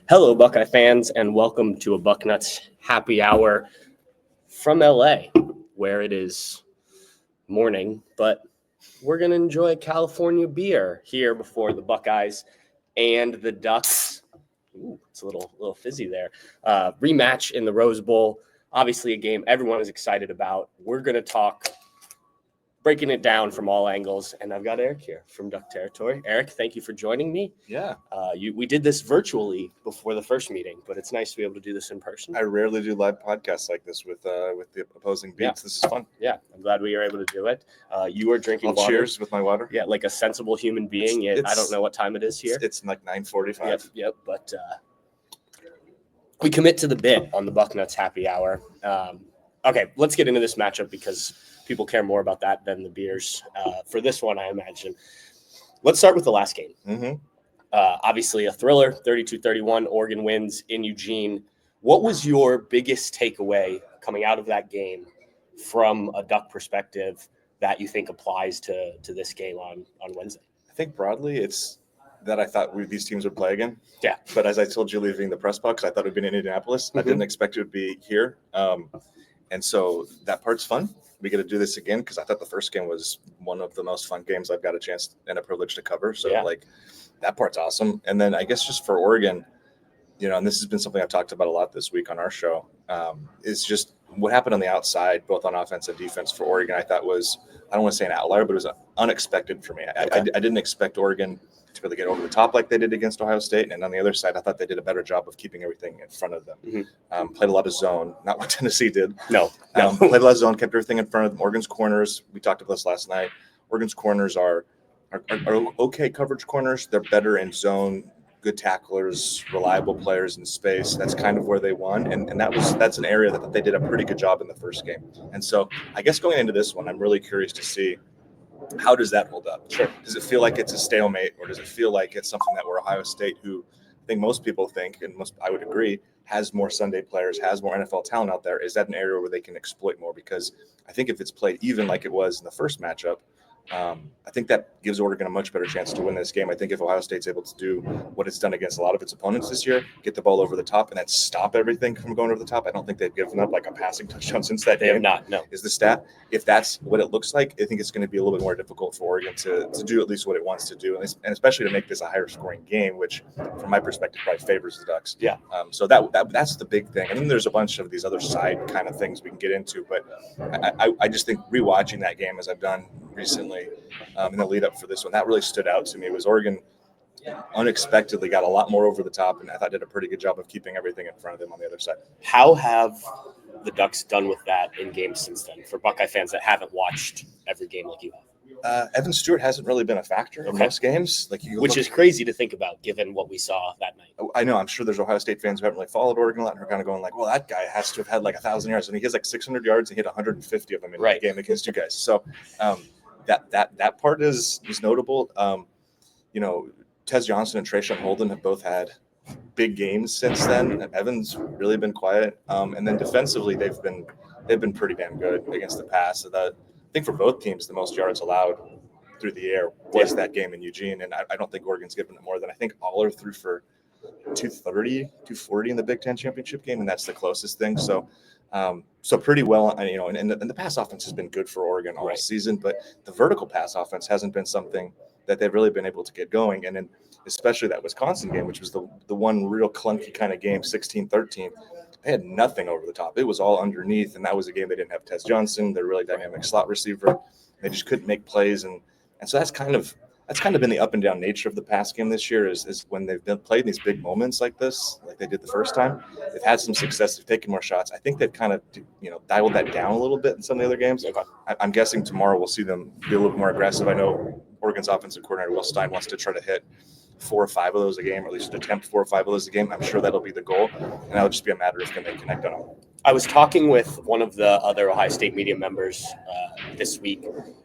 Hello, Buckeye fans, and welcome to a Bucknuts happy hour from LA, where it is morning, but we're going to enjoy California beer here before the Buckeyes and the Ducks. Ooh, it's a little fizzy there. Rematch in the Rose Bowl. Obviously, a game everyone is excited about. We're going to talk breaking it down from all angles, and I've got Eric here from Duck Territory. Eric, thank you for joining me. Yeah. We did this virtually before the first meeting, but it's nice to be able to do this in person. I rarely do live podcasts like this with the opposing beats. Yeah. This is fun. Yeah, I'm glad we were able to do it. You are drinking water. Cheers with my water. Yeah, like a sensible human being. I don't know what time it is here. It's like 9:45. Yep. But we commit to the bit on the Bucknuts happy hour. Okay, let's get into this matchup because people care more about that than the beers. For this one, I imagine. Let's start with the last game. Mm-hmm. Obviously, a thriller, 32-31. Oregon wins in Eugene. What was your biggest takeaway coming out of that game from a Duck perspective that you think applies to this game on Wednesday? I think broadly it's that I thought these teams would play again. Yeah. But as I told you leaving the press box, I thought it would be in Indianapolis. Mm-hmm. I didn't expect it would be here. And so that part's fun. We get to do this again because I thought the first game was one of the most fun games I've got a chance and a privilege to cover. So, that part's awesome. And then I guess just for Oregon, and this has been something I've talked about a lot this week on our show, is just what happened on the outside, both on offense and defense for Oregon, I thought was, I don't want to say an outlier, but it was unexpected for me. I didn't expect Oregon to really get over the top like they did against Ohio State. And on the other side, I thought they did a better job of keeping everything in front of them. Mm-hmm. Played a lot of zone, not what Tennessee did. No. Played a lot of zone, kept everything in front of them. Oregon's corners, we talked about this last night. Oregon's corners are okay coverage corners. They're better in zone, good tacklers, reliable players in space. That's kind of where they won. And that's an area that they did a pretty good job in the first game. And so I guess going into this one, I'm really curious to see, how does that hold up? Sure. Does it feel like it's a stalemate, or does it feel like it's something that where Ohio State, who I think most people think, and I would agree, has more Sunday players, has more NFL talent out there? Is that an area where they can exploit more? Because I think if it's played even like it was in the first matchup, I think that gives Oregon a much better chance to win this game. I think if Ohio State's able to do what it's done against a lot of its opponents this year, get the ball over the top and then stop everything from going over the top, I don't think they've given up like a passing touchdown since that game. They have not, no. Is the stat. If that's what it looks like, I think it's going to be a little bit more difficult for Oregon to do at least what it wants to do, and especially to make this a higher scoring game, which from my perspective probably favors the Ducks. Yeah. So that's the big thing. And then there's a bunch of these other side kind of things we can get into, but I just think rewatching that game as I've done recently in the lead up for this one, that really stood out to me. It was Oregon unexpectedly got a lot more over the top, and I thought did a pretty good job of keeping everything in front of them on the other side. How have the Ducks done with that in games since then, for Buckeye fans that haven't watched every game like you have? Evan Stewart hasn't really been a factor in most games, which is crazy to think about given what we saw that night. I know. I'm sure there's Ohio State fans who haven't really followed Oregon a lot and are kind of going like, well, that guy has to have had like 1,000 yards, and he has like 600 yards and hit 150 of them in the game against you guys. So that part is notable. Tez Johnson and Trayshawn Holden have both had big games since then. Evan's really been quiet, and then defensively they've been pretty damn good against the pass. So that, I think for both teams, the most yards allowed through the air was that game in Eugene, and I don't think Oregon's given it more than, I think Aller threw for 230, 240 in the Big Ten championship game, and that's the closest thing. So pretty well, and the pass offense has been good for Oregon all season, but the vertical pass offense hasn't been something that they've really been able to get going. And then especially that Wisconsin game, which was the one real clunky kind of game, 16-13, they had nothing over the top. It was all underneath, and that was a game they didn't have Tez Johnson, their really dynamic slot receiver. They just couldn't make plays, and so that's kind of been the up and down nature of the pass game this year, is when they've been played these big moments like this, like they did the first time, they've had some success, they've taken more shots. I think they've kind of dialed that down a little bit in some of the other games. I'm guessing tomorrow we'll see them be a little more aggressive. I know Oregon's offensive coordinator Will Stein wants to try to hit 4 or 5 of those a game, or at least attempt 4 or 5 of those a game. I'm sure that'll be the goal, and that'll just be a matter of can they connect on them. I was talking with one of the other Ohio State media members this week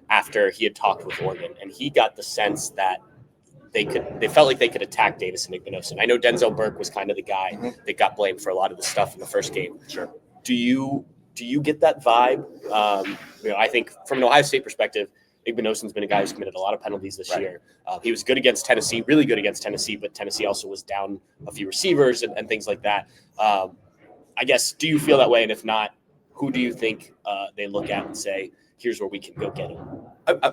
after he had talked with Oregon, and he got the sense that they felt like they could attack Davis and Igbenogson. I know Denzel Burke was kind of the guy that got blamed for a lot of the stuff in the first game. Sure. Do you get that vibe? I think from an Ohio State perspective, Igbinosun's been a guy who's committed a lot of penalties this Right. year. He was good against Tennessee, really good against Tennessee, but Tennessee also was down a few receivers and things like that. I guess, do you feel that way? And if not, who do you think they look at and say, here's where we can go get him?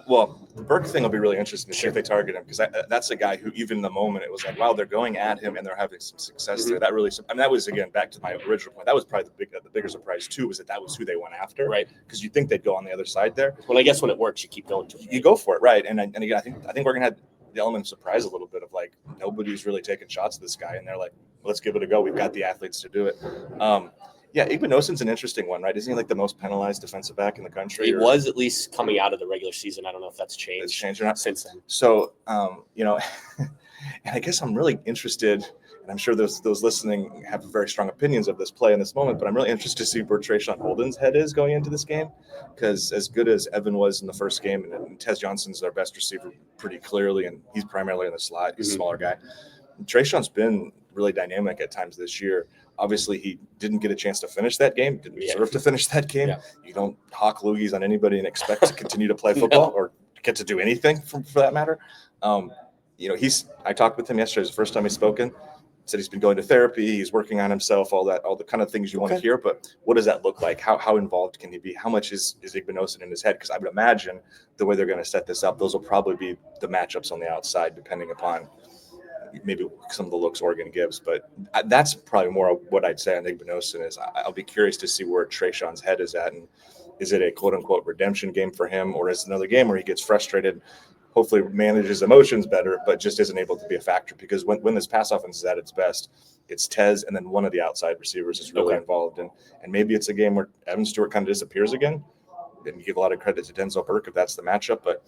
Well, the Burke thing will be really interesting to see if they target him, because that's a guy who, even in the moment, it was like, wow, they're going at him and they're having some success there. That really, that was, again, back to my original point. That was probably the bigger surprise too, was that was who they went after, right? Because you think they'd go on the other side there. Well, I guess when it works, you keep going to it. You go for it, right? And again, I think we're gonna have the element of surprise a little bit of like nobody's really taking shots at this guy, and they're like, let's give it a go. We've got the athletes to do it. Yeah, Igbinosun's an interesting one, right? Isn't he like the most penalized defensive back in the country? He was, at least coming out of the regular season. I don't know if that's changed. It's changed or not since then. So, and I guess I'm really interested, and I'm sure those listening have very strong opinions of this play in this moment, but I'm really interested to see where Trayshawn Holden's head is going into this game, because as good as Evan was in the first game, and Tez Johnson's our best receiver pretty clearly, and he's primarily in the slot. He's a smaller guy. Trayshawn's been really dynamic at times this year. Obviously, he didn't get a chance to finish that game, didn't deserve to finish that game. Yeah. You don't hawk loogies on anybody and expect to continue to play football or get to do anything for that matter. I talked with him yesterday. It was the first time he's spoken. Said he's been going to therapy. He's working on himself, all the kind of things you want to hear. But what does that look like? How involved can he be? How much is Igbinosun in his head? Because I would imagine the way they're going to set this up, those will probably be the matchups on the outside, depending upon maybe some of the looks Oregon gives. But that's probably more of what I'd say on Igbinosun is I'll be curious to see where Trayshawn's head is at. And is it a quote-unquote redemption game for him, or is it another game where he gets frustrated, hopefully manages emotions better, but just isn't able to be a factor? Because when this pass offense is at its best, it's Tez and then one of the outside receivers is really involved. And maybe it's a game where Evan Stewart kind of disappears again. And you give a lot of credit to Denzel Burke if that's the matchup, but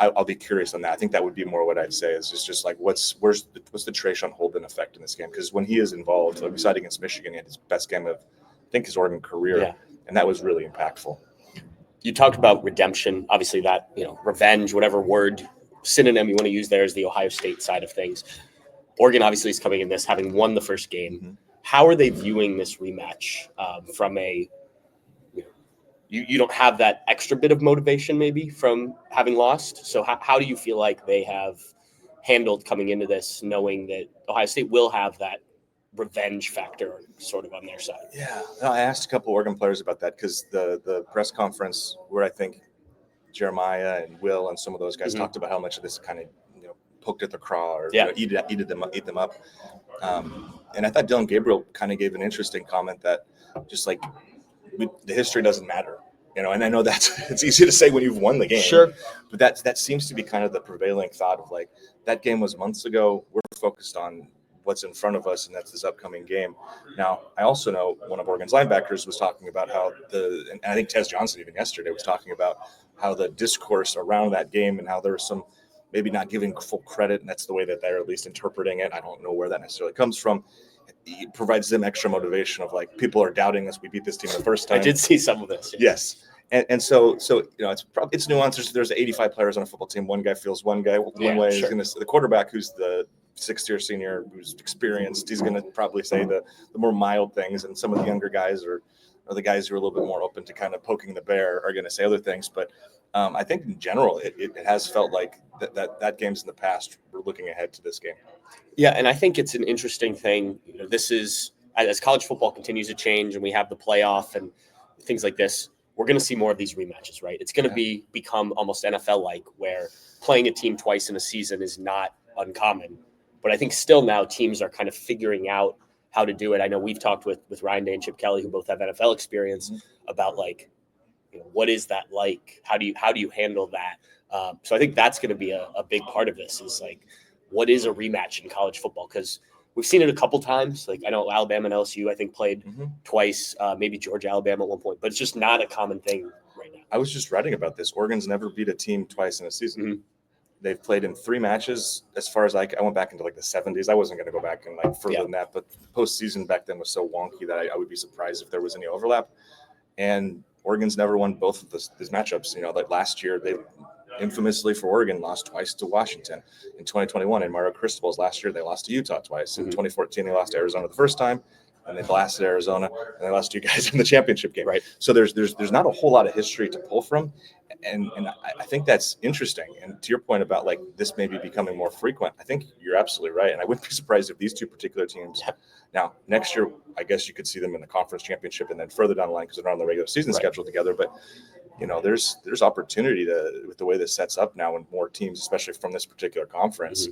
I'll be curious on that. I think that would be more what I'd say is just like what's the Trayshawn Holden effect in this game? Because when he is involved, like we saw it against Michigan, he had his best game of I think his Oregon career, and that was really impactful. You talked about redemption, obviously that revenge, whatever word synonym you want to use there is the Ohio State side of things. Oregon obviously is coming in this having won the first game. Mm-hmm. How are they viewing this rematch from a You don't have that extra bit of motivation maybe from having lost. So how do you feel like they have handled coming into this, knowing that Ohio State will have that revenge factor sort of on their side? Yeah, I asked a couple Oregon players about that because the press conference where I think Jeremiah and Will and some of those guys talked about how much of this kind of poked at the craw or eat them up. And I thought Dylan Gabriel kind of gave an interesting comment that just like the history doesn't matter, and I know it's easy to say when you've won the game, sure, but that seems to be kind of the prevailing thought of like that game was months ago. We're focused on what's in front of us, and that's this upcoming game. Now, I also know one of Oregon's linebackers was talking about how and I think Tez Johnson even yesterday was talking about how the discourse around that game and how there was some maybe not giving full credit, and that's the way that they're at least interpreting it. I don't know where that necessarily comes from. It provides them extra motivation of like people are doubting us. We beat this team the first time. I did see some of this. Yes. And so it's nuanced. There's 85 players on a football team. One guy feels one way. Is going to the quarterback, who's the sixth-year senior, who's experienced. He's going to probably say the more mild things, and some of the younger guys or the guys who are a little bit more open to kind of poking the bear are going to say other things. But I think in general, it has felt like that games in the past. We're looking ahead to this game. Yeah, and I think it's an interesting thing. This is as college football continues to change, and we have the playoff and things like this. We're going to see more of these rematches, right? It's going to become almost NFL-like, where playing a team twice in a season is not uncommon. But I think still now teams are kind of figuring out how to do it. I know we've talked with Ryan Day and Chip Kelly, who both have NFL experience, about like, what is that like? How do you handle that? So I think that's going to be a big part of this is like, what is a rematch in college football? Because we've seen it a couple times. Like I know Alabama and LSU, I think, played twice, maybe Georgia, Alabama at one point, but it's just not a common thing right now. I was just writing about this. Oregon's never beat a team twice in a season. Mm-hmm. They've played in 3 matches. As far as I went back into like the 70s. I wasn't going to go back and like further than that, but postseason back then was so wonky that I would be surprised if there was any overlap. And Oregon's never won both of these matchups. Like last year, they infamously for Oregon lost twice to Washington. In 2021, in Mario Cristobal's last year, they lost to Utah twice. In 2014, they lost to Arizona the first time, and they blasted Arizona, and they lost to you guys in the championship game. Right. So there's not a whole lot of history to pull from. And I think that's interesting. And to your point about like this maybe becoming more frequent, I think you're absolutely right. And I wouldn't be surprised if these two particular teams, now next year, I guess you could see them in the conference championship and then further down the line because they're on the regular season schedule together. But there's opportunity with the way this sets up now, and more teams, especially from this particular conference,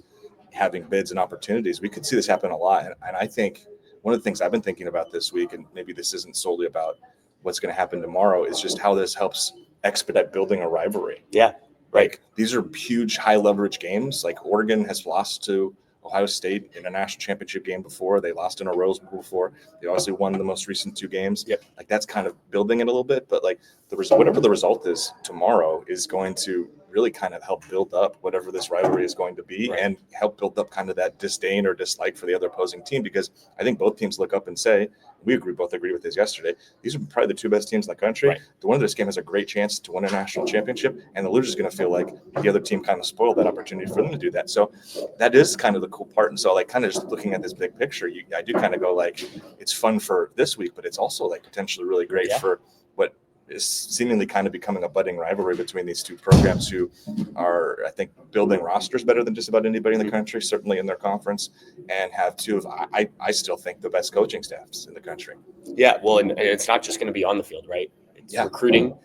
having bids and opportunities. We could see this happen a lot. And I think one of the things I've been thinking about this week, and maybe this isn't solely about what's going to happen tomorrow, is just how this helps expedite building a rivalry. Yeah. Right. Like, these are huge, high leverage games. Like, Oregon has lost to Ohio State in a national championship game before. They lost in a Rose Bowl before. They obviously won the most recent 2 games. Yep. Like, that's kind of building it a little bit. But like whatever the result is tomorrow is going to really kind of help build up whatever this rivalry is going to be, and help build up kind of that disdain or dislike for the other opposing team. Because I think both teams look up and say, we both agreed with this yesterday, these are probably the 2 best teams in the country. The winner of this game has a great chance to win a national championship, and the loser is going to feel like the other team kind of spoiled that opportunity for them to do that. So that is kind of the cool part. And so, like, kind of just looking at this big picture, I do kind of go like, it's fun for this week, but it's also like potentially really great for what is seemingly kind of becoming a budding rivalry between these 2 programs who are, I think, building rosters better than just about anybody in the country, certainly in their conference, and have 2 of, I still think, the best coaching staffs in the country. Yeah, well, and it's not just going to be on the field, right? It's recruiting.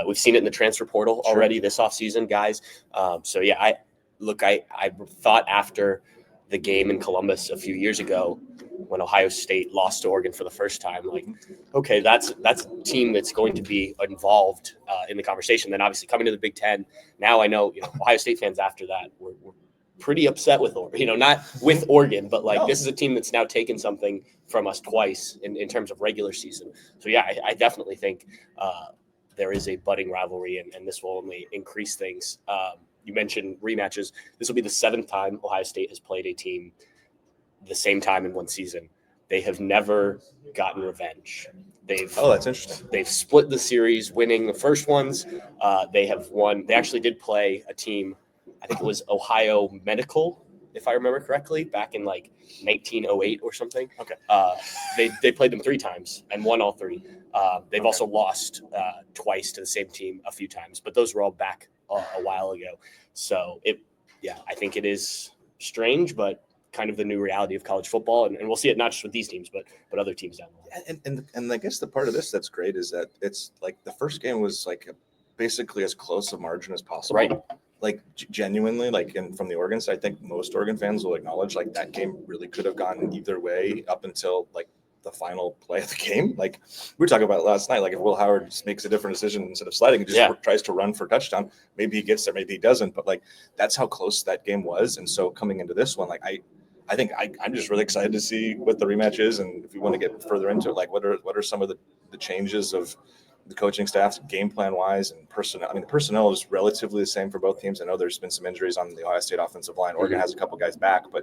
We've seen it in the transfer portal already this offseason, guys. So, yeah, I thought after the game in Columbus a few years ago, when Ohio State lost to Oregon for the first time, like, okay, that's a team that's going to be involved in the conversation. Then obviously coming to the Big Ten, now I know, Ohio State fans after that were pretty upset with Oregon, not with Oregon, but like this is a team that's now taken something from us twice in terms of regular season. So yeah, I definitely think there is a budding rivalry, and this will only increase things. You mentioned rematches. This will be the 7th time Ohio State has played a team the same time in one season. They have never gotten revenge. That's interesting. They've split the series, winning the first ones. They have won. They actually did play a team, I think it was Ohio Medical, if I remember correctly, back in like 1908 or something. Okay. They played them 3 times and won all 3. They've also lost twice to the same team a few times, but those were all back a while ago. So I think it is strange, but kind of the new reality of college football, and we'll see it not just with these teams, but other teams down the line. And I guess the part of this that's great is that it's like the first game was like basically as close a margin as possible. Right. Like, genuinely, like, and from the Oregon side, I think most Oregon fans will acknowledge like that game really could have gone either way up until like the final play of the game. Like, we were talking about it last night. Like, if Will Howard just makes a different decision instead of sliding and just tries to run for a touchdown, maybe he gets there, maybe he doesn't. But like, that's how close that game was. And so coming into this one, like, I think I'm just really excited to see what the rematch is. And if we want to get further into it, like, what are some of the changes of the coaching staffs, game plan wise, and personnel? I mean, the personnel is relatively the same for both teams. I know there's been some injuries on the Ohio State offensive line. Oregon has a couple guys back, but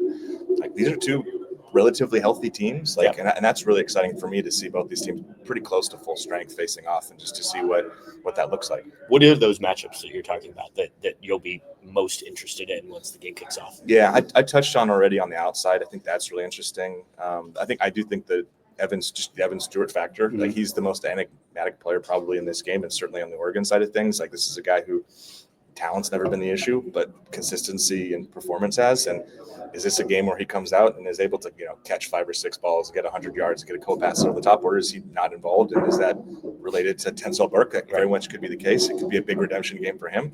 like, these are 2 relatively healthy teams. Like, and that's really exciting for me to see both these teams pretty close to full strength facing off, and just to see what that looks like. What are those matchups that you're talking about that you'll be most interested in once the game kicks off? Yeah, I touched on already on the outside. I think that's really interesting. I do think that the Evan Stewart factor, like, he's the most enigmatic player probably in this game, and certainly on the Oregon side of things. Like, this is a guy who talent's never been the issue, but consistency and performance has. And is this a game where he comes out and is able to, catch 5 or 6 balls, get 100 yards, get a co-pass over the top, or is he not involved? And is that related to Tencel Burke? That very much could be the case. It could be a big redemption game for him.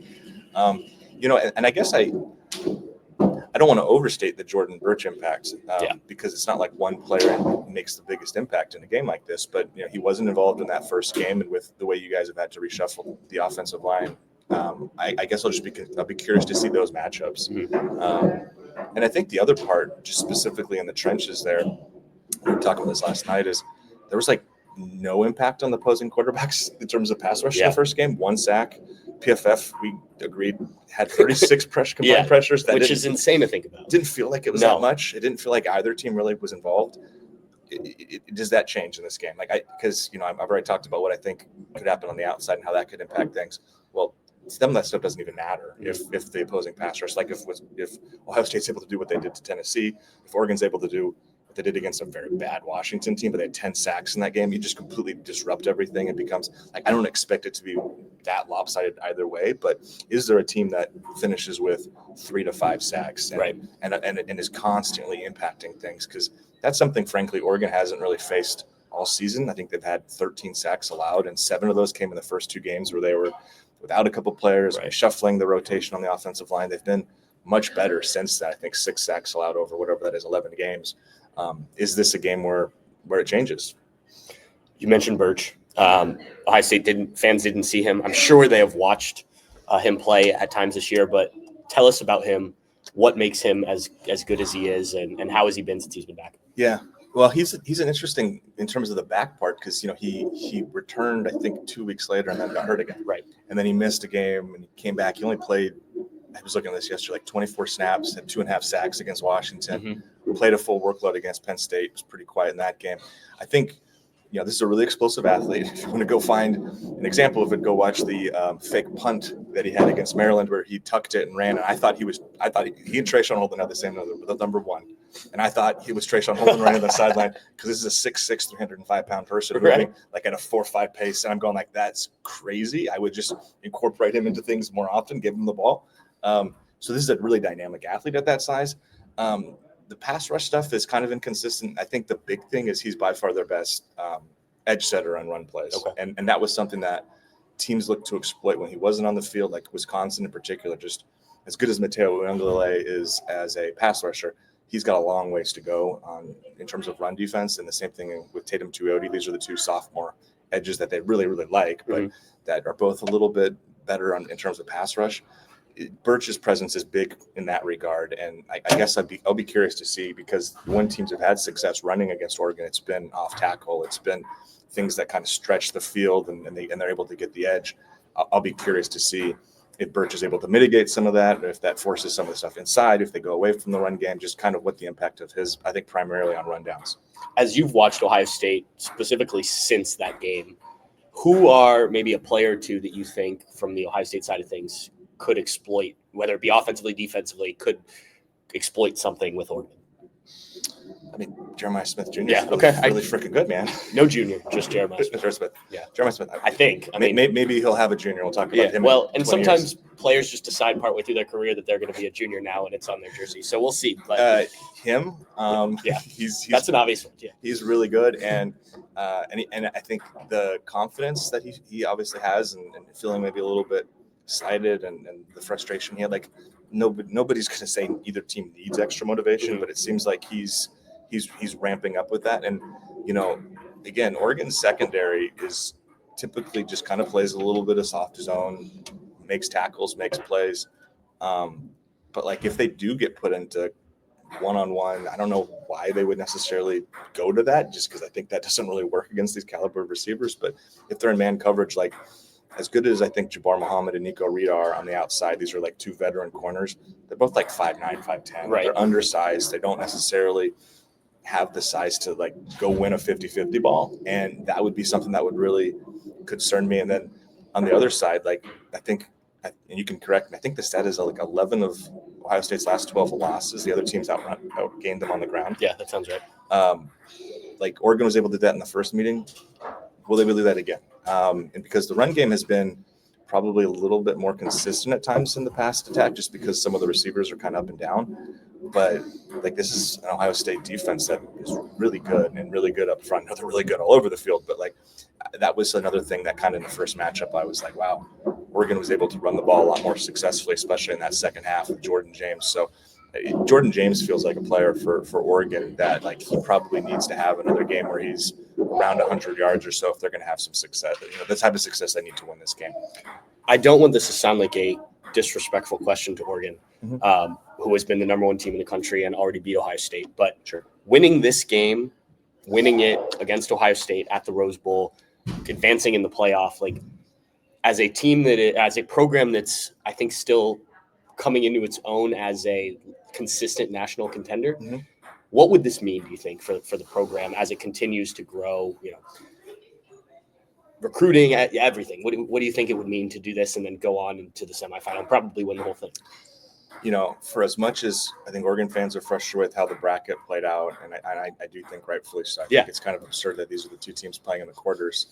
And I guess I don't want to overstate the Jordan Birch impact because it's not like one player makes the biggest impact in a game like this. But he wasn't involved in that first game, and with the way you guys have had to reshuffle the offensive line, I guess I'll be curious to see those matchups. And I think the other part, just specifically in the trenches there, we were talking about this last night, is there was like no impact on the opposing quarterbacks in terms of pass rush in the first game. 1 sack. PFF, we agreed, had 36 combined pressures. Which is insane to think about. Didn't feel like it was that much. It didn't feel like either team really was involved. Does that change in this game? Because I've already talked about what I think could happen on the outside and how that could impact things. Well, some of that stuff doesn't even matter if the opposing pass rush, like if Ohio State's able to do what they did to Tennessee, if Oregon's able to do what they did against a very bad Washington team, but they had 10 sacks in that game. You just completely disrupt everything. It becomes like, I don't expect it to be that lopsided either way, but is there a team that finishes with 3 to 5 sacks and is constantly impacting things? Because that's something, frankly, Oregon hasn't really faced all season. I think they've had 13 sacks allowed, and 7 of those came in the first 2 games where they were without a couple players, shuffling the rotation on the offensive line. They've been much better since that. I think 6 sacks allowed over whatever that is, 11 games. Is this a game where it changes? You mentioned Birch. Ohio State fans didn't see him. I'm sure they have watched him play at times this year, but tell us about him. What makes him as good as he is, and how has he been since he's been back? Yeah. Well, he's an interesting in terms of the back part, because he returned, I think, 2 weeks later and then got hurt again. Right. And then he missed a game and he came back. He only played, I was looking at this yesterday, like 24 snaps, had 2.5 sacks against Washington. Played a full workload against Penn State. It was pretty quiet in that game. I think, this is a really explosive athlete. If you want to go find an example of it, go watch the fake punt that he had against Maryland, where he tucked it and ran. And I thought he and Trayshawn Holden had the same number 1. And I thought he was Trayshawn Holden running the sideline, because this is a 6'6", 305-pound person moving like at a 4.5 pace. And I'm going like, that's crazy. I would just incorporate him into things more often, give him the ball. So this is a really dynamic athlete at that size. The pass rush stuff is kind of inconsistent. I think the big thing is he's by far their best edge setter on run plays. Okay. And that was something that teams looked to exploit when he wasn't on the field, like Wisconsin in particular. Just as good as Mateo Uiagalelei is as a pass rusher, he's got a long ways to go in terms of run defense. And the same thing with Tatum Tuioti. These are the 2 sophomore edges that they really, really like, but that are both a little bit better in terms of pass rush. Birch's presence is big in that regard, and I guess I'll be curious to see, because when teams have had success running against Oregon, it's been off tackle, it's been things that kind of stretch the field, and they're able to get the edge. I'll be curious to see if Birch is able to mitigate some of that, or if that forces some of the stuff inside, if they go away from the run game, just kind of what the impact of his, I think, primarily on rundowns. As you've watched Ohio State specifically since that game, who are maybe a player or two that you think from the Ohio State side of things could exploit, whether it be offensively, defensively, could exploit something with Oregon? I mean, Jeremiah Smith Jr. Yeah, really freaking good, man. No junior, just Jeremiah Smith. Yeah, Jeremiah Smith. I think. Maybe he'll have a junior. We'll talk about him. Well, and sometimes players just decide partway through their career that they're going to be a junior now, and it's on their jersey. So we'll see. But him, he's that's an obvious one. Yeah, he's really good, and I think the confidence that he obviously has, and feeling maybe a little bit excited, and the frustration he had, like nobody's going to say either team needs extra motivation, but it seems like he's ramping up with that. And again, Oregon's secondary is typically just kind of plays a little bit of soft zone, makes tackles, makes plays, but like if they do get put into one-on-one, I don't know why they would necessarily go to that, just because I think that doesn't really work against these caliber of receivers. But if they're in man coverage, like as good as I think Jabbar Muhammad and Nico Reed are on the outside, these are like 2 veteran corners. They're both like 5'9", 5'10". Right. They're undersized. They don't necessarily have the size to like go win a 50-50 ball. And that would be something that would really concern me. And then on the other side, like I think, and you can correct me, I think the stat is like 11 of Ohio State's last 12 losses. The other teams outgained them on the ground. Yeah, that sounds right. Like Oregon was able to do that in the first meeting. Will they do that again? And because the run game has been probably a little bit more consistent at times in the past attack, just because some of the receivers are kind of up and down. But like this is an Ohio State defense that is really good and really good up front. No, they're really good all over the field, but like that was another thing that kind of in the first matchup, I was like, wow, Oregon was able to run the ball a lot more successfully, especially in that second half with Jordan James. So Jordan James feels like a player for Oregon that like he probably needs to have another game where he's around 100 yards or so if they're going to have some success. The type of success they need to win this game. I don't want this to sound like a disrespectful question to Oregon, who has been the number 1 team in the country and already beat Ohio State. But winning this game, winning it against Ohio State at the Rose Bowl, advancing in the playoff, like as a team as a program that's I think still coming into its own as a consistent national contender. What would this mean, do you think, for the program as it continues to grow? Recruiting, everything. What do you think it would mean to do this and then go on into the semifinal and probably win the whole thing? For as much as I think Oregon fans are frustrated with how the bracket played out, and I do think rightfully so. I think it's kind of absurd that these are the two teams playing in the quarters.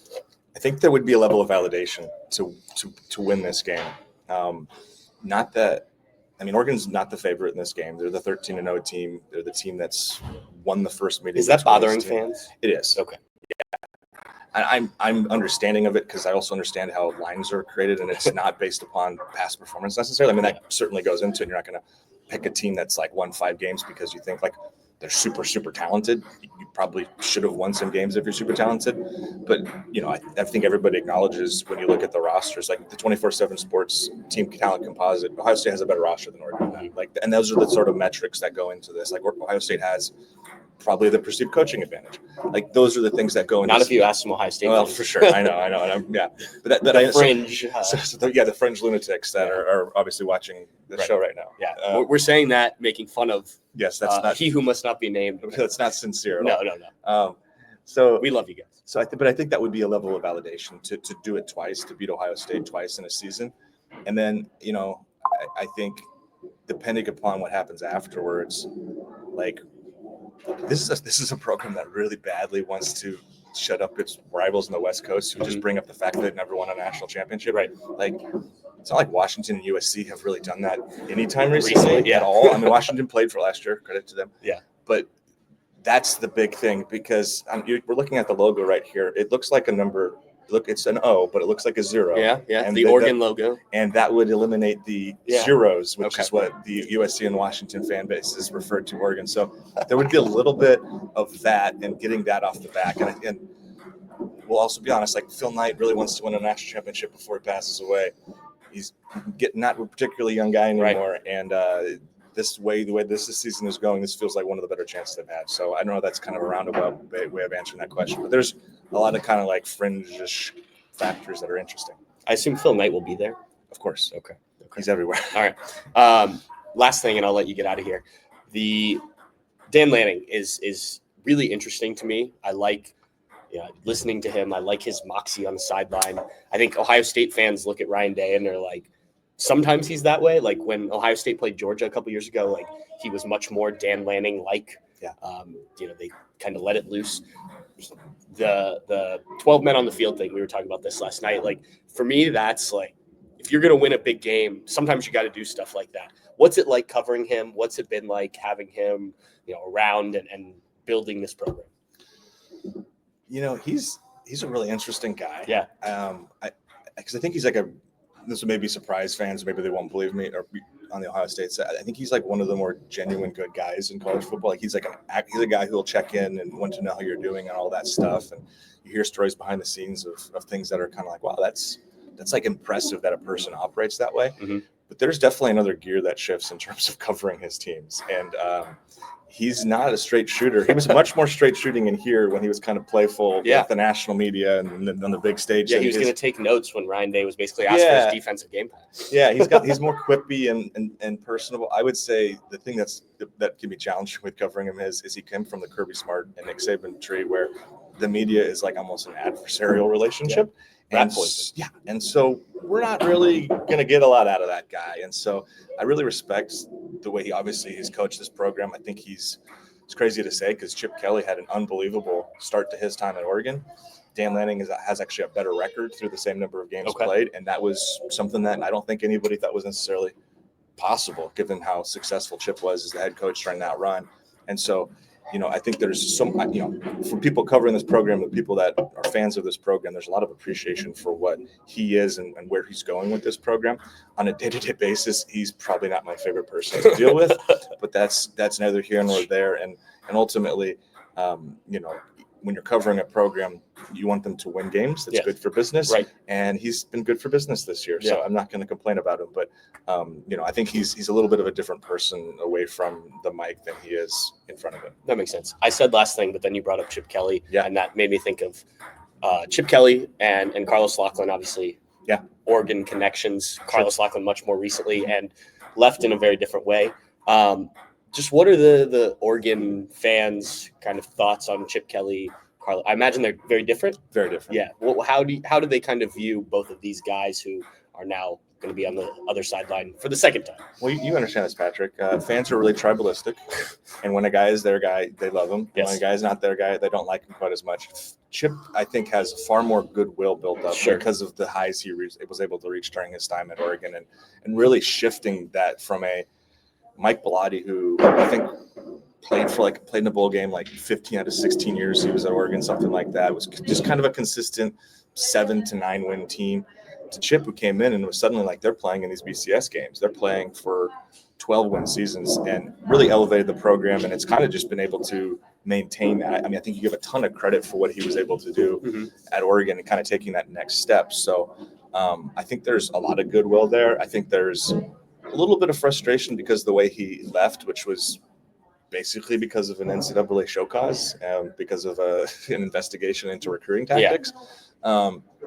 I think there would be a level of validation to win this game. Not that, Oregon's not the favorite in this game. They're the 13-0 team. They're the team that's won the first meeting. Is that bothering fans? It is. Okay. I'm understanding of it because I also understand how lines are created, and it's not based upon past performance necessarily. That certainly goes into it. You're not going to pick a team that's like won 5 games because you think like they're super, super talented. You probably should have won some games if you're super talented. But, I think everybody acknowledges when you look at the rosters, like the 24/7 Sports team talent composite, Ohio State has a better roster than Oregon. And those are the sort of metrics that go into this. Like Ohio State has probably the perceived coaching advantage. Like those are the things that go into. Not if you ask some Ohio State. Well, for sure, I know, and but the fringe, the fringe lunatics that are obviously watching the show right now. Yeah, we're saying that, making fun of. Yes, that's not he who must not be named. That's not sincere. No. So we love you guys. So I think that would be a level of validation to do it twice, to beat Ohio State twice in a season, and then I think depending upon what happens afterwards, like. This is a program that really badly wants to shut up its rivals in the West Coast who just bring up the fact that they've never won a national championship. Right. Like, it's not like Washington and USC have really done that anytime recently at all. Washington played for last year. Credit to them. Yeah. But that's the big thing because we're looking at the logo right here. It looks like a number. Look, it's an O, but it looks like a 0. Yeah. And the Oregon logo. And that would eliminate the zeros, which is what the USC and Washington fan bases referred to Oregon. So there would be a little bit of that and getting that off the back. And we'll also be honest, like Phil Knight really wants to win a national championship before he passes away. He's not a particularly young guy anymore. Right. And the way this season is going, this feels like one of the better chances they've had. So I know that's kind of a roundabout way of answering that question, but there's a lot of kind of like fringe-ish factors that are interesting. I assume Phil Knight will be there. Of course. Okay. He's everywhere. All right. Last thing, and I'll let you get out of here. The Dan Lanning is really interesting to me. I like listening to him. I like his moxie on the sideline. I think Ohio State fans look at Ryan Day and they're like, sometimes he's that way. Like when Ohio State played Georgia a couple years ago, like he was much more Dan Lanning-like. Yeah. They kind of let it loose. The 12 men on the field thing, we were talking about this last night. Like for me, that's like, if you're going to win a big game, sometimes you got to do stuff like that. What's it like covering him? What's it been like having him, around and building this program? He's a really interesting guy. Yeah. Because I think he's like this will maybe surprise fans. Maybe they won't believe me or on the Ohio State side. I think he's like one of the more genuine good guys in college football. Like he's a guy who will check in and want to know how you're doing and all that stuff. And you hear stories behind the scenes of things that are kind of like, wow, that's like impressive that a person operates that way. Mm-hmm. But there's definitely another gear that shifts in terms of covering his teams. And he's not a straight shooter. He was much more straight shooting in here when he was kind of playful with the national media and on the big stage. Yeah, he was going to take notes when Ryan Day was basically asked for his defensive game plan. Yeah, he's more quippy and personable. I would say the thing that can be challenging with covering him is he came from the Kirby Smart and Nick Saban tree where the media is like almost an adversarial relationship. Yeah. And so we're not really going to get a lot out of that guy. And so I really respect the way he's coached this program. I think it's crazy to say because Chip Kelly had an unbelievable start to his time at Oregon. Dan Lanning has actually a better record through the same number of games played. And that was something that I don't think anybody thought was necessarily possible given how successful Chip was as the head coach during that run. And so, I think there's some, for people covering this program, the people that are fans of this program, there's a lot of appreciation for what he is and where he's going with this program. On a day-to-day basis, he's probably not my favorite person to deal with, but that's neither here nor there. And ultimately, when you're covering a program, you want them to win games. That's good for business. Right. And he's been good for business this year. So I'm not going to complain about him. But, I think he's a little bit of a different person away from the mic than he is in front of him. That makes sense. I said last thing, but then you brought up Chip Kelly. Yeah. And that made me think of Chip Kelly and Carlos Loughlin, obviously. Yeah. Oregon connections. Carlos Loughlin much more recently and left in a very different way. Just what are the Oregon fans' kind of thoughts on Chip Kelly, Carlos? I imagine they're very different. Very different. Yeah. Well, how do they kind of view both of these guys who are now going to be on the other sideline for the second time. Well, you understand this, Patrick. Fans are really tribalistic, and when a guy is their guy, they love him. Yes. When a guy is not their guy, they don't like him quite as much. Chip, I think, has far more goodwill built up because of the highs he was able to reach during his time at Oregon, and really shifting that from a Mike Bellotti, who I think played in a bowl game like 15 out of 16 years he was at Oregon, something like that. It was just kind of a consistent 7 to 9 win team. To Chip, who came in and was suddenly like they're playing in these BCS games. They're playing for 12-win seasons and really elevated the program, and it's kind of just been able to maintain that. I mean, I think you give a ton of credit for what he was able to do at Oregon and kind of taking that next step. So I think there's a lot of goodwill there. I think there's a little bit of frustration because of the way he left, which was basically because of an NCAA show cause, because of an investigation into recruiting tactics,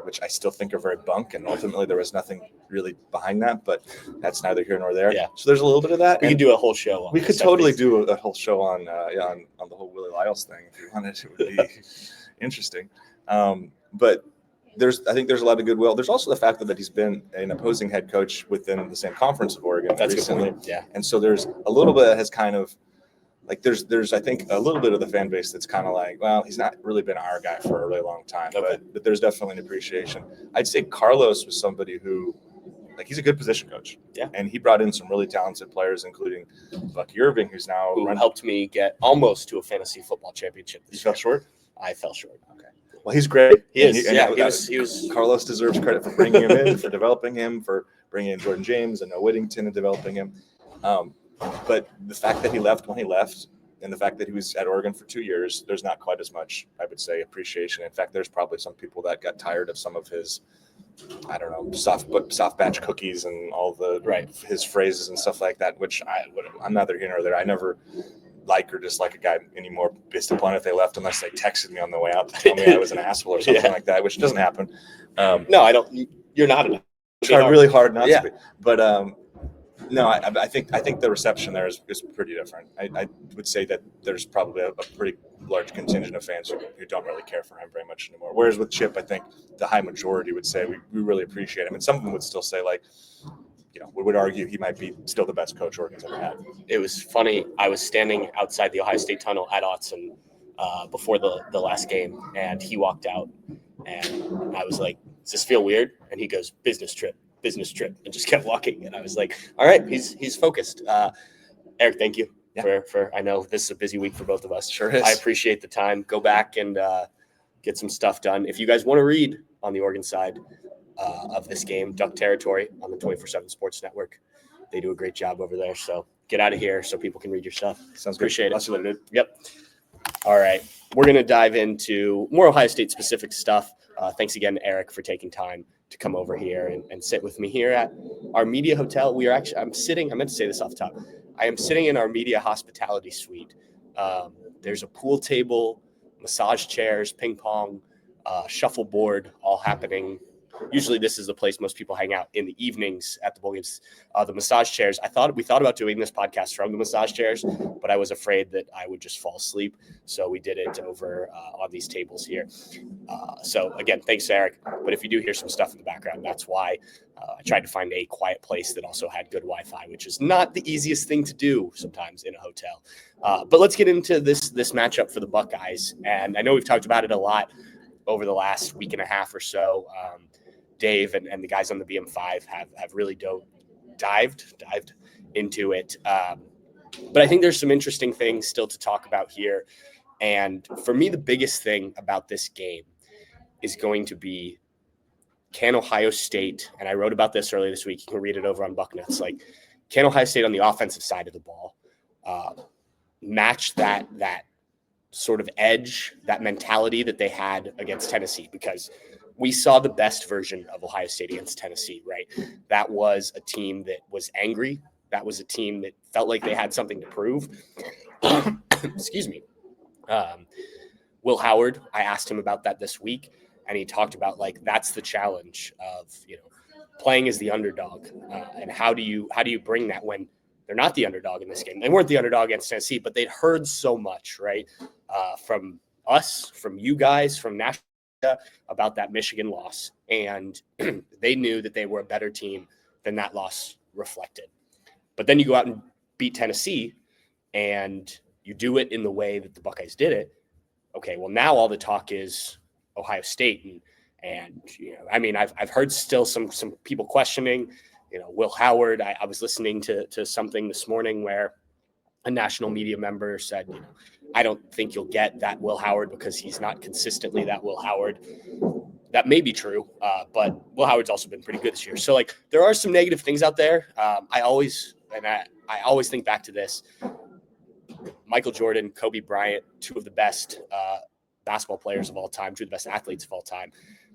which I still think are very bunk. And ultimately, there was nothing really behind that, but that's neither here nor there. Yeah. So there's a little bit of that. We could do a whole show on We could totally do a whole show on the whole Willie Lyles thing if you wanted. It would be interesting. But I think there's a lot of goodwill. There's also the fact that he's been an opposing head coach within the same conference of Oregon recently. Yeah. And so there's a little bit that has kind of like there's I think a little bit of the fan base that's kind of like, well, he's not really been our guy for a really long time, but there's definitely an appreciation. I'd say Carlos was somebody who, like, he's a good position coach. Yeah. And he brought in some really talented players, including Bucky Irving, who helped me get almost to a fantasy football championship. You fell short? I fell short. Okay. Well, he's great. He was. Carlos deserves credit for bringing him in, for developing him, for bringing in Jordan James and Noah Whittington and developing him. But the fact that he left when he left, and the fact that he was at Oregon for 2 years, there's not quite as much, I would say, appreciation. In fact, there's probably some people that got tired of some of his, I don't know, soft batch cookies and all his phrases and stuff like that, which I'm neither here nor there. I never like or dislike a guy anymore based upon if they left, unless they texted me on the way out to tell me I was an asshole or something like that, which doesn't happen. No, I don't. You're not an. Tried really hard not to be, but no, I think the reception there is pretty different. I would say that there's probably a pretty large contingent of fans who don't really care for him very much anymore. Whereas with Chip, I think the high majority would say we really appreciate him, and some of them would still say, like, we would argue he might be still the best coach Oregon's ever had. It was funny. I was standing outside the Ohio State tunnel at Autzen before the last game, and he walked out, and I was like, "Does this feel weird?" And he goes, business trip, and just kept walking. And I was like, all right, he's focused. Eric, thank you for I know this is a busy week for both of us. Sure is. I appreciate the time. Go back and get some stuff done. If you guys want to read on the Oregon side of this game, Duck Territory on the 24/7 Sports Network, they do a great job over there. So get out of here so people can read your stuff. Sounds Appreciate good. it. Appreciate it. Yep. All right. We're going to dive into more Ohio State specific stuff. Thanks again, Eric, for taking time to come over here and sit with me here at our media hotel. I meant to say this off the top. I am sitting in our media hospitality suite. There's a pool table, massage chairs, ping pong, shuffleboard, all happening. Usually this is the place most people hang out in the evenings at the bowl games. The massage chairs, we thought about doing this podcast from the massage chairs, but I was afraid that I would just fall asleep. So we did it over on these tables here. So again, thanks, Eric. But if you do hear some stuff in the background, that's why. I tried to find a quiet place that also had good Wi-Fi, which is not the easiest thing to do sometimes in a hotel. But let's get into this matchup for the Buckeyes. And I know we've talked about it a lot over the last week and a half or so. Dave and the guys on the BM5 have really dived into it. But I think there's some interesting things still to talk about here. And for me, the biggest thing about this game is going to be, can Ohio State, and I wrote about this earlier this week, you can read it over on Bucknuts, like, can Ohio State on the offensive side of the ball match that sort of edge, that mentality that they had against Tennessee? Because we saw the best version of Ohio State against Tennessee, right? That was a team that was angry. That was a team that felt like they had something to prove. Excuse me. Will Howard, I asked him about that this week, and he talked about, like, that's the challenge of, playing as the underdog. And how do you bring that when they're not the underdog in this game? They weren't the underdog against Tennessee, but they'd heard so much, right? From us, from you guys, from national about that Michigan loss. And they knew that they were a better team than that loss reflected. But then you go out and beat Tennessee, and you do it in the way that the Buckeyes did it. Okay, well, now all the talk is Ohio State, and I mean, I've heard still some people questioning, Will Howard. I was listening to something this morning where a national media member said, I don't think you'll get that Will Howard because he's not consistently that Will Howard. That may be true, but Will Howard's also been pretty good this year. So there are some negative things out there. I always think back to this. Michael Jordan, Kobe Bryant, two of the best basketball players of all time, two of the best athletes of all time.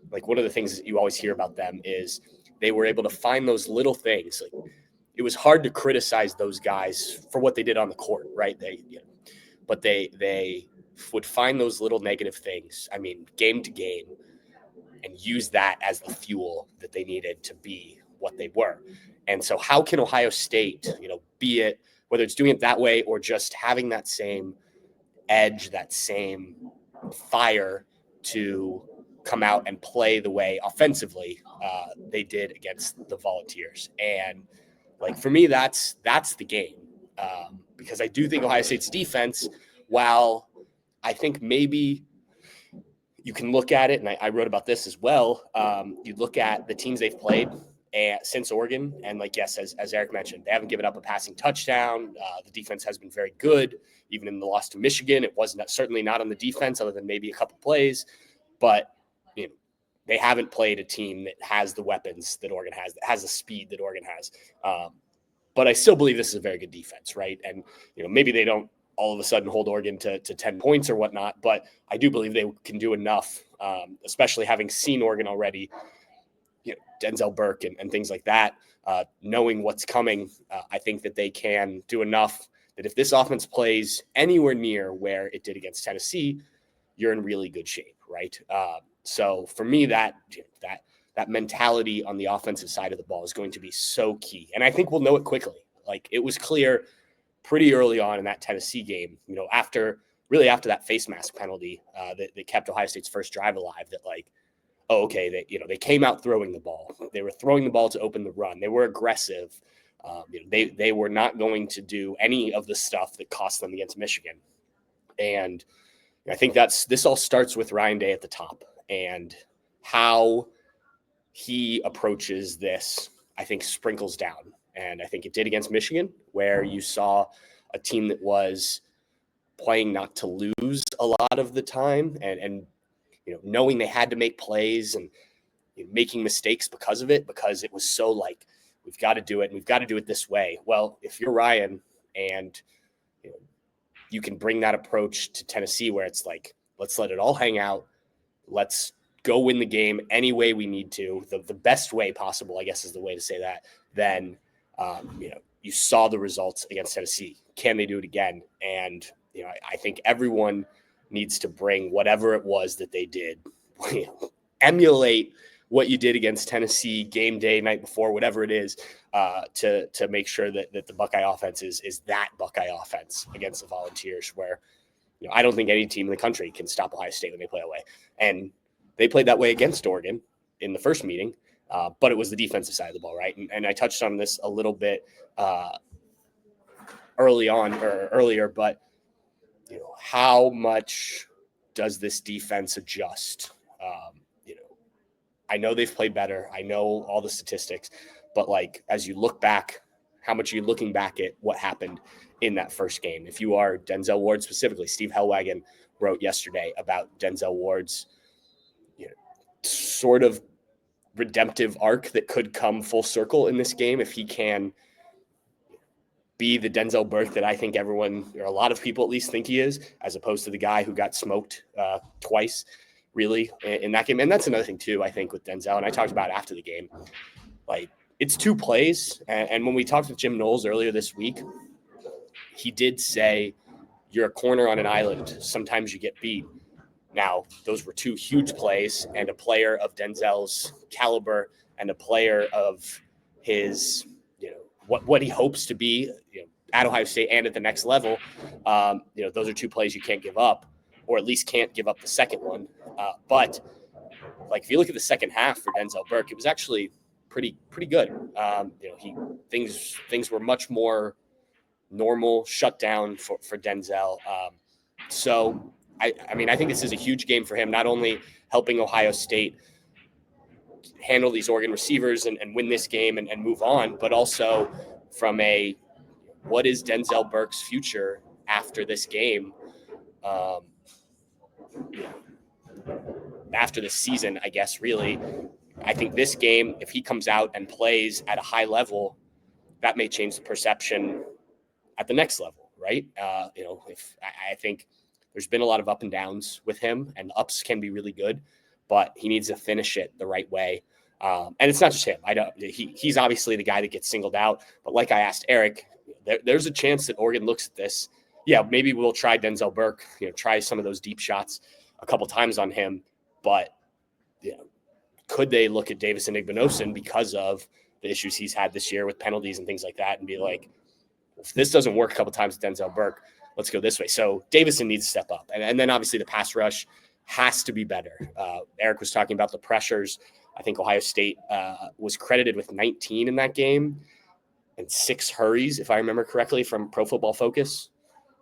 One of the things that you always hear about them is they were able to find those little things. It was hard to criticize those guys for what they did on the court, right? But they would find those little negative things. I mean, game to game, and use that as the fuel that they needed to be what they were. And so how can Ohio State, be it, whether it's doing it that way or just having that same edge, that same fire to come out and play the way offensively they did against the Volunteers. And for me, that's the game, because I do think Ohio State's defense, while I think maybe you can look at it, and I wrote about this as well. You look at the teams they've played since Oregon, and yes, as Eric mentioned, they haven't given up a passing touchdown. The defense has been very good, even in the loss to Michigan. It was certainly not on the defense, other than maybe a couple plays, but they haven't played a team that has the weapons that Oregon has, that has the speed that Oregon has. But I still believe this is a very good defense, right? And maybe they don't all of a sudden hold Oregon to 10 points or whatnot, but I do believe they can do enough, especially having seen Oregon already, Denzel Burke and things like that, knowing what's coming. I think that they can do enough that if this offense plays anywhere near where it did against Tennessee, you're in really good shape, right? So for me, that mentality on the offensive side of the ball is going to be so key. And I think we'll know it quickly. It was clear pretty early on in that Tennessee game, after that face mask penalty that kept Ohio State's first drive alive, that they came out throwing the ball. They were throwing the ball to open the run. They were aggressive. They were not going to do any of the stuff that cost them against Michigan. And I think this all starts with Ryan Day at the top, and how he approaches this, I think, sprinkles down. And I think it did against Michigan, where you saw a team that was playing not to lose a lot of the time, and knowing they had to make plays and making mistakes because of it, because it was so we've got to do it, and we've got to do it this way. Well, if you're Ryan and you can bring that approach to Tennessee, where it's let's let it all hang out, let's go win the game any way we need to, the best way possible, I guess is the way to say that, then you saw the results against Tennessee. Can they do it again? And I think everyone needs to bring whatever it was that they did, emulate what you did against Tennessee game day, night before, whatever it is, to make sure that the Buckeye offense is that Buckeye offense against the Volunteers, where I don't think any team in the country can stop Ohio State when they play away. And they played that way against Oregon in the first meeting, but it was the defensive side of the ball, right? And I touched on this a little bit earlier, but how much does this defense adjust? I know they've played better. I know all the statistics, but as you look back, how much are you looking back at what happened in that first game? If you are Denzel Ward specifically, Steve Hellwagon wrote yesterday about Denzel Ward's sort of redemptive arc that could come full circle in this game if he can be the Denzel Burke that I think everyone, or a lot of people at least, think he is, as opposed to the guy who got smoked twice, really, in that game. And that's another thing, too, I think, with Denzel, and I talked about after the game. It's two plays, and when we talked with Jim Knowles earlier this week, he did say, you're a corner on an island. Sometimes you get beat. Now, those were two huge plays, and a player of Denzel's caliber and a player of his, what he hopes to be, at Ohio State and at the next level. Those are two plays you can't give up, or at least can't give up the second one. But if you look at the second half for Denzel Burke, it was actually pretty good. Things were much more normal, shut down for Denzel. So I think this is a huge game for him, not only helping Ohio State handle these Oregon receivers and win this game and move on, but also from what is Denzel Burke's future after this game, after this season, I guess, really. I think this game, if he comes out and plays at a high level, that may change the perception at the next level, right? If I think there's been a lot of up and downs with him, and ups can be really good, but he needs to finish it the right way. And it's not just him. He's obviously the guy that gets singled out, but like I asked Eric, there's a chance that Oregon looks at this. Yeah, maybe we'll try Denzel Burke, try some of those deep shots a couple times on him, but could they look at Davison Igbinosun because of the issues he's had this year with penalties and things like that and be like, if this doesn't work a couple times with Denzel Burke, let's go this way. So Davison needs to step up. And then obviously the pass rush has to be better. Eric was talking about the pressures. I think Ohio State was credited with 19 in that game and 6 hurries, if I remember correctly, from Pro Football Focus.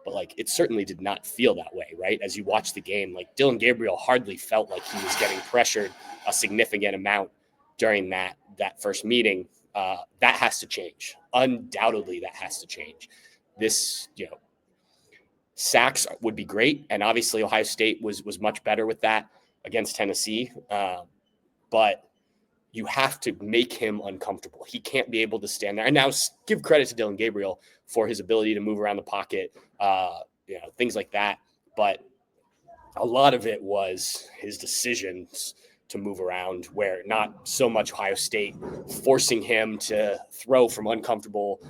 But it certainly did not feel that way, right? As you watch the game, Dylan Gabriel hardly felt like he was getting pressured a significant amount during that first meeting. That has to change. Undoubtedly, that has to change. This, sacks would be great, and obviously Ohio State was much better with that against Tennessee. But you have to make him uncomfortable. He can't be able to stand there. And now give credit to Dylan Gabriel for his ability to move around the pocket, things like that. But a lot of it was his decisions to move around, where not so much Ohio State forcing him to throw from uncomfortable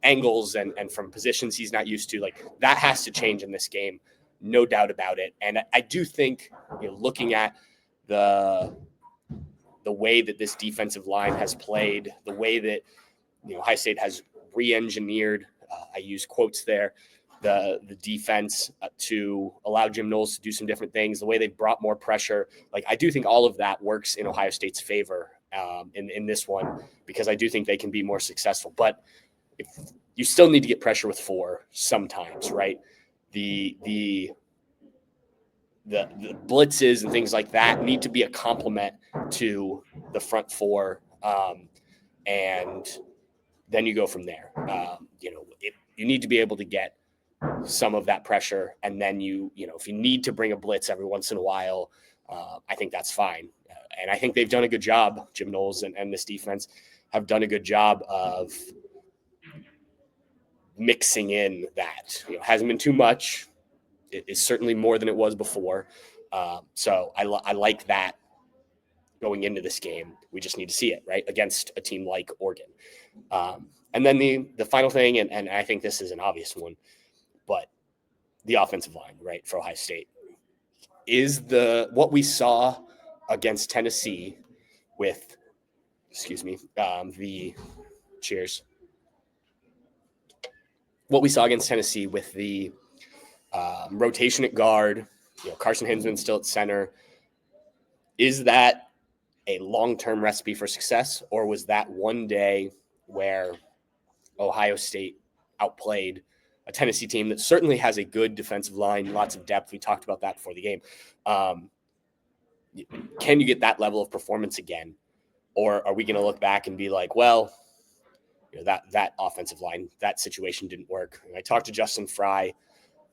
angles and from positions he's not used to. That has to change in this game, no doubt about it. And I do think, looking at the way that this defensive line has played, the way that Ohio State has re-engineered, I use quotes there, the defense to allow Jim Knowles to do some different things, the way they've brought more pressure. I do think all of that works in Ohio State's favor in this one, because I do think they can be more successful. But if you still need to get pressure with 4 sometimes, right? The blitzes and things like that need to be a complement to the front 4, and then you go from there. You need to be able to get some of that pressure, and then if you need to bring a blitz every once in a while, I think that's fine. And I think they've done a good job. Jim Knowles and this defense have done a good job of mixing in that. Hasn't been too much. It is certainly more than it was before. So I like that going into this game. We just need to see it, right, against a team like Oregon. And then the final thing, and I think this is an obvious one, but the offensive line, right, for Ohio State is what we saw against Tennessee with, what we saw against Tennessee with the rotation at guard, Carson Hinsman still at center. Is that a long-term recipe for success, or was that one day where Ohio State outplayed a Tennessee team that certainly has a good defensive line, lots of depth? We talked about that before the game. Can you get that level of performance again? Or are we going to look back and be like, well, that offensive line, that situation didn't work? And I talked to Justin Fry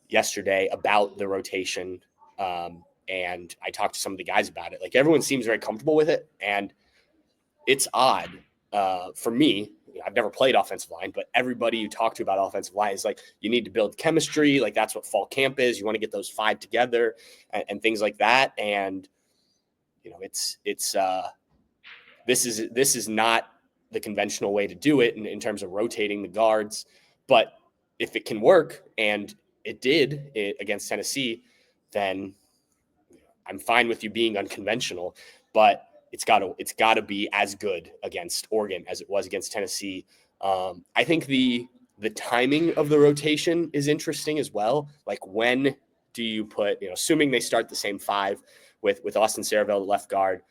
yesterday about the rotation, and I talked to some of the guys about it. Everyone seems very comfortable with it, and it's odd for me. I've never played offensive line, but everybody you talk to about offensive line is you need to build chemistry. That's what fall camp is. You want to get those 5 together and things like that. And this is not the conventional way to do it in terms of rotating the guards. But if it can work, and it did against Tennessee, then I'm fine with you being unconventional. But it's got to be as good against Oregon as it was against Tennessee. I think the timing of the rotation is interesting as well. When do you put, assuming they start the same 5 with Austin Saraville, left guard,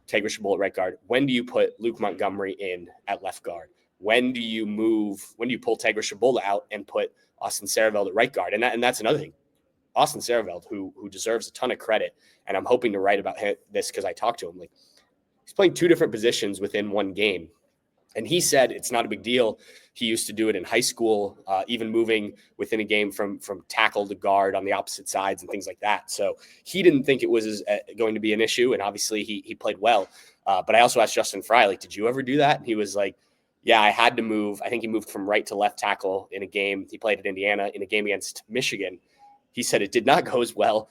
Tagra Shabull at right guard? When do you put Luke Montgomery in at left guard? When do you pull Tagra Shabull out and put Austin Sareveld at right guard? And that's another thing. Austin Sareveld, who deserves a ton of credit, and I'm hoping to write about this because I talked to him. Like, he's playing two different positions within one game. And he said it's not a big deal. He used to do it in high school, even moving within a game from tackle to guard on the opposite sides and things like that. So he didn't think it was going to be an issue. And obviously he played well. But I also asked Justin Fry, like, did you ever do that? And he was like, yeah, I had to move. I think he moved from right to left tackle in a game. He played at Indiana in a game against Michigan. He said it did not go as well.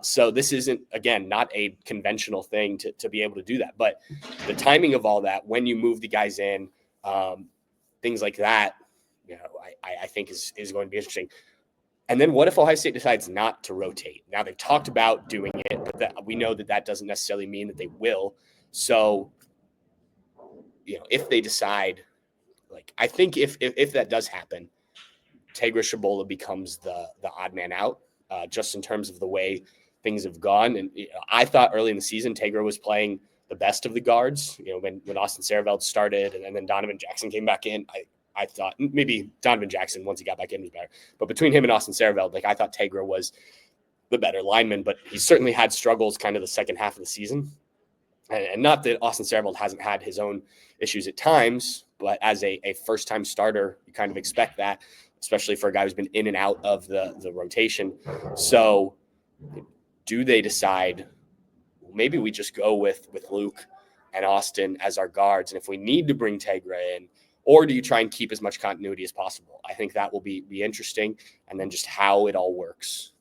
So this isn't, again, not a conventional thing to be able to do that. But the timing of all that, when you move the guys in, things like that, I think is going to be interesting. And then what if Ohio State decides not to rotate? Now, they've talked about doing it, but we know that doesn't necessarily mean that they will. So, if they decide, like, I think if that does happen, Tagra Shabola becomes the odd man out, just in terms of the way things have gone. And I thought early in the season, Tagra was playing the best of the guards. When Austin Sareveld started and then Donovan Jackson came back in, I thought maybe Donovan Jackson, once he got back in, was better. But between him and Austin Sareveld, like, I thought Tagra was the better lineman, but he certainly had struggles kind of the second half of the season. And not that Austin Sareveld hasn't had his own issues at times, but as a first-time starter, you kind of expect that, especially for a guy who's been in and out of the rotation. So do they decide, maybe we just go with Luke and Austin as our guards, and if we need to bring Tagra in, or do you try and keep as much continuity as possible? I think that will be interesting, and then just how it all works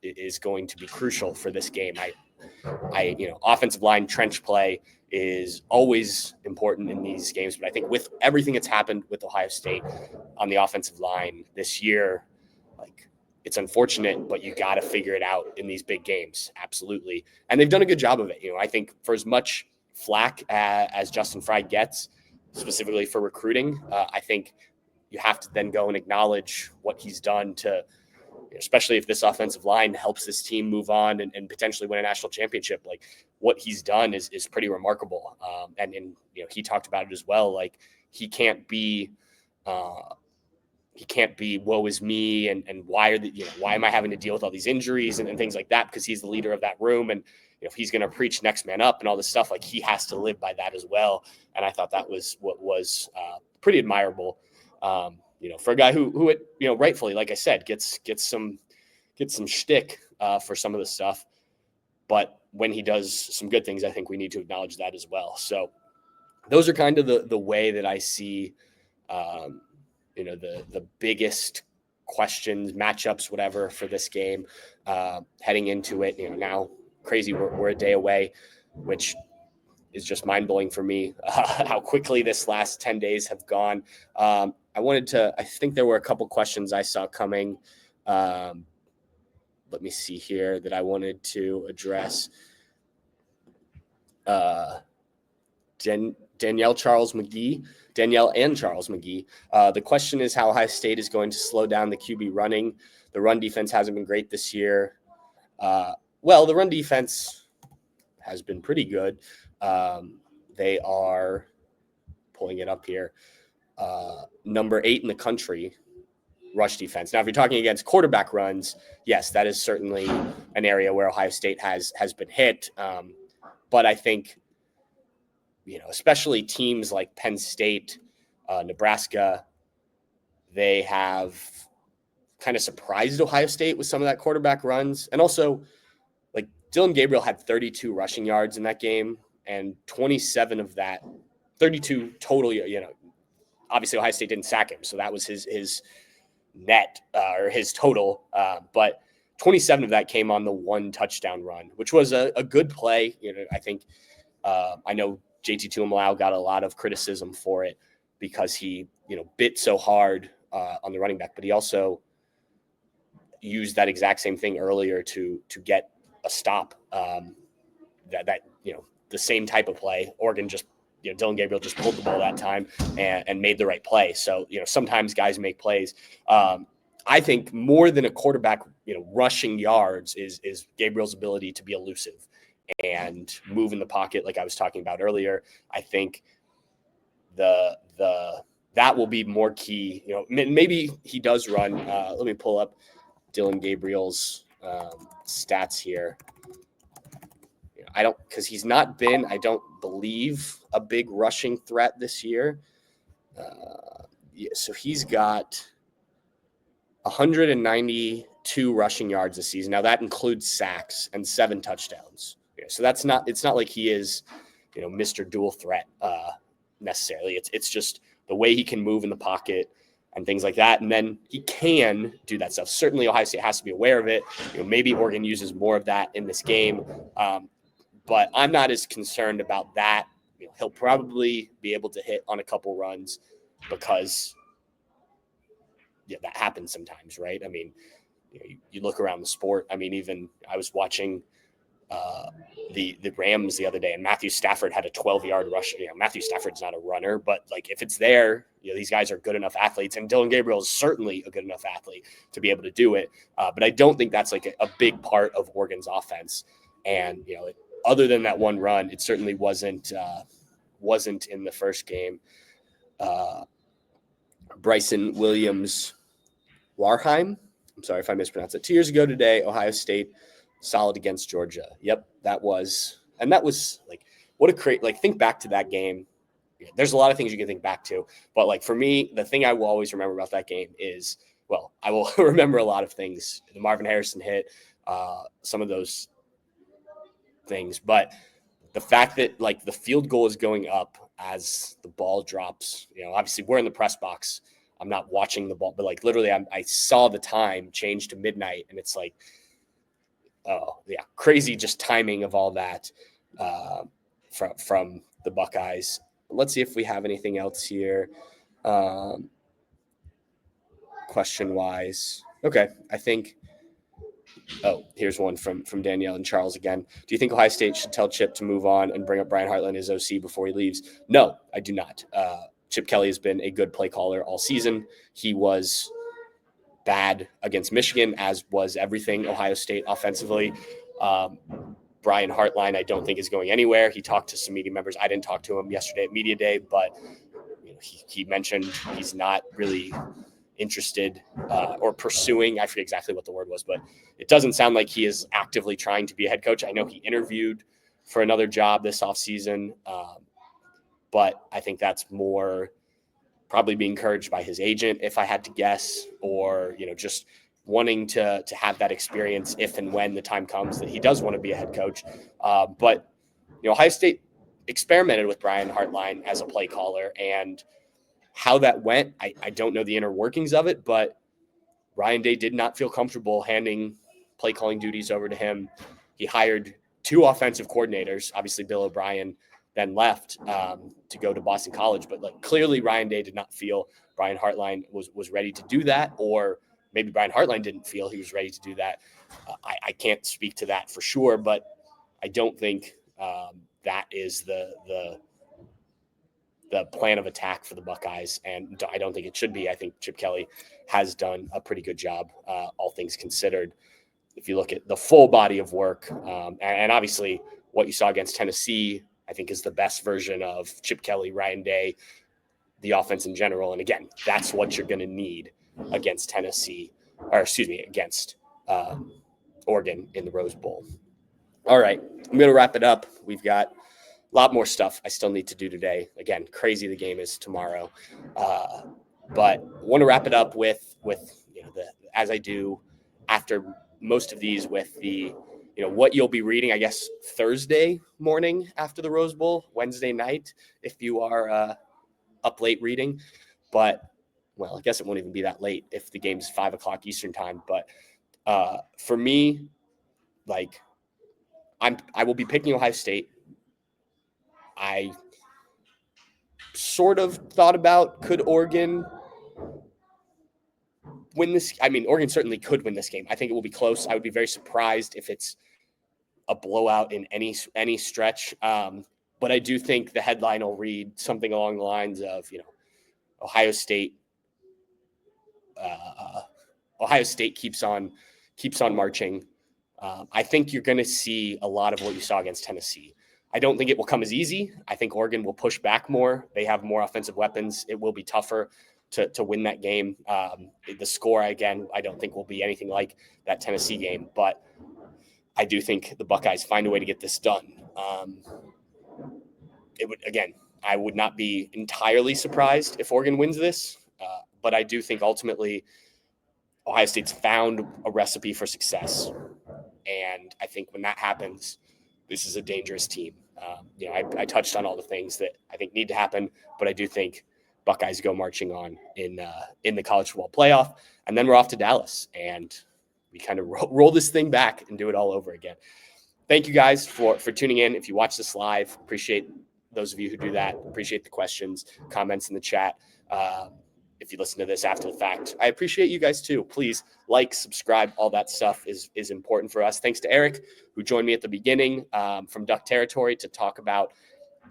is going to be crucial for this game. Offensive line trench play is always important in these games, but I think with everything that's happened with Ohio State on the offensive line this year, like, it's unfortunate, but you got to figure it out in these big games. Absolutely. And they've done a good job of it. I think for as much flack as Justin Fry gets, specifically for recruiting, I think you have to then go and acknowledge what he's done to, especially if this offensive line helps this team move on and potentially win a national championship. Like, what he's done is pretty remarkable. And he talked about it as well. Like, he can't be woe is me and why am I having to deal with all these injuries and things like that, because he's the leader of that room. And if he's going to preach next man up and all this stuff, like, he has to live by that as well. And I thought that was what was pretty admirable. For a guy who rightfully, like I said, gets some shtick for some of the stuff, but when he does some good things, I think we need to acknowledge that as well. So those are kind of the way that I see, the biggest questions, matchups, whatever, for this game heading into it. Now crazy, we're a day away, which is just mind-blowing for me, how quickly this last 10 days have gone. I think there were a couple questions I saw coming. Let me see here that I wanted to address. Danielle and Charles McGee. The question is how Ohio State is going to slow down the QB running. The run defense hasn't been great this year. Well, the run defense has been pretty good. They are pulling it up here. Number 8 in the country, rush defense. Now, if you're talking against quarterback runs, yes, that is certainly an area where Ohio State has been hit. But I think, especially teams like Penn State, Nebraska, they have kind of surprised Ohio State with some of that quarterback runs. And also, like, Dylan Gabriel had 32 rushing yards in that game, and 27 of that, 32 total, obviously Ohio State didn't sack him, so that was his net or his total. But 27 of that came on the one touchdown run, which was a good play. I think I know JT Tuimoloau got a lot of criticism for it because he, bit so hard on the running back, but he also used that exact same thing earlier to get a stop. The same type of play. Oregon just, Dylan Gabriel just pulled the ball that time and made the right play. So, sometimes guys make plays. I think more than a quarterback, rushing yards is Gabriel's ability to be elusive and move in the pocket like I was talking about earlier. I think that will be more key. Maybe he does run. Let me pull up Dylan Gabriel's stats here. Because he's not been, I don't believe, a big rushing threat this year. So he's got 192 rushing yards this season. Now that includes sacks and 7 touchdowns. So it's not like he is, Mr. Dual Threat necessarily. It's just the way he can move in the pocket and things like that. And then he can do that stuff. Certainly Ohio State has to be aware of it. Maybe Oregon uses more of that in this game. But I'm not as concerned about that. He'll probably be able to hit on a couple runs because that happens sometimes, right? I mean, you look around the sport. I mean, even I was watching the Rams the other day, and Matthew Stafford had a 12-yard rush. Matthew Stafford's not a runner, but like if it's there, these guys are good enough athletes, and Dylan Gabriel is certainly a good enough athlete to be able to do it. But I don't think that's like a big part of Oregon's offense. And other than that one run, it certainly wasn't in the first game. Bryson Williams Warheim. I'm sorry if I mispronounced it. 2 years ago today, Ohio State solid against Georgia. Yep, that was like what a great, like, think back to that game. There's a lot of things you can think back to, but like for me, the thing I will always remember about that game is, well, I will remember a lot of things. The Marvin Harrison hit, some of those things, but the fact that like the field goal is going up as the ball drops, obviously we're in the press box. I'm not watching the ball, but like literally I saw the time change to midnight, and it's like, oh yeah, crazy just timing of all that from the Buckeyes. Let's see if we have anything else here. Question wise. Okay. I think, here's one from Danielle and Charles again. Do you think Ohio State should tell Chip to move on and bring up Brian Hartline as OC before he leaves? No, I do not. Chip Kelly has been a good play caller all season. He was bad against Michigan, as was everything Ohio State offensively. Brian Hartline, I don't think is going anywhere. He talked to some media members. I didn't talk to him yesterday at media day, but he mentioned he's not really interested or pursuing. I forget exactly what the word was, but it doesn't sound like he is actively trying to be a head coach. I know he interviewed for another job this offseason, but I think that's more probably being encouraged by his agent, if I had to guess, or just wanting to have that experience if and when the time comes that he does want to be a head coach. But Ohio State experimented with Brian Hartline as a play caller, and how that went, I don't know the inner workings of it, but Ryan Day did not feel comfortable handing play calling duties over to him. He hired 2 offensive coordinators. Obviously, Bill O'Brien then left to go to Boston College, but like clearly Ryan Day did not feel Brian Hartline was ready to do that, or maybe Brian Hartline didn't feel he was ready to do that. I can't speak to that for sure, but I don't think that is the plan of attack for the Buckeyes, and I don't think it should be. I think Chip Kelly has done a pretty good job, all things considered. If you look at the full body of work, and obviously what you saw against Tennessee, I think is the best version of Chip Kelly, Ryan Day, the offense in general. And again, that's what you're going to need against against Oregon in the Rose Bowl. All right, I'm going to wrap it up. We've got a lot more stuff I still need to do today. Again, crazy the game is tomorrow. But I want to wrap it up with as I do after most of these, with the what you'll be reading, I guess, Thursday morning after the Rose Bowl, Wednesday night, if you are up late reading. But, well, I guess it won't even be that late if the game's 5 o'clock Eastern time. But for me, like, I will be picking Ohio State. I sort of thought about, could Oregon win this? I mean, Oregon certainly could win this game. I think it will be close. I would be very surprised if it's a blowout in any stretch. But I do think the headline will read something along the lines of, Ohio State keeps on marching. I think you're going to see a lot of what you saw against Tennessee. I don't think it will come as easy. I think Oregon will push back more. They have more offensive weapons. It will be tougher to win that game. The score, again, I don't think will be anything like that Tennessee game, but I do think the Buckeyes find a way to get this done. I would not be entirely surprised if Oregon wins this, but I do think ultimately Ohio State's found a recipe for success. And I think when that happens, this is a dangerous team. I touched on all the things that I think need to happen, but I do think Buckeyes go marching on in the college football playoff, and then we're off to Dallas, and we kind of roll this thing back and do it all over again. Thank you guys for tuning in. If you watch this live, appreciate those of you who do that. Appreciate the questions, comments in the chat. If you listen to this after the fact, I appreciate you guys too. Please like, subscribe, all that stuff is important for us. Thanks to Eric, who joined me at the beginning from Duck Territory to talk about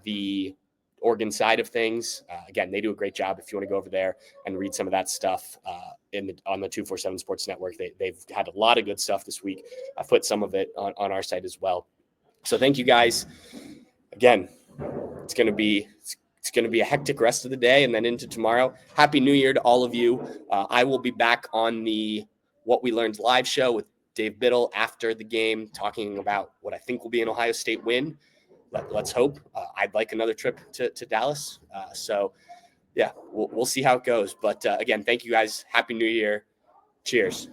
the Oregon side of things. Again, they do a great job. If you want to go over there and read some of that stuff on the 247 Sports Network, they've had a lot of good stuff this week. I put some of it on our site as well. So thank you guys. Again, it's going to be a hectic rest of the day and then into tomorrow. Happy New Year to all of you. I will be back on the What We Learned live show with Dave Biddle after the game, talking about what I think will be an Ohio State win. Let's hope. I'd like another trip to Dallas. So, yeah, we'll see how it goes. But, again, thank you guys. Happy New Year. Cheers.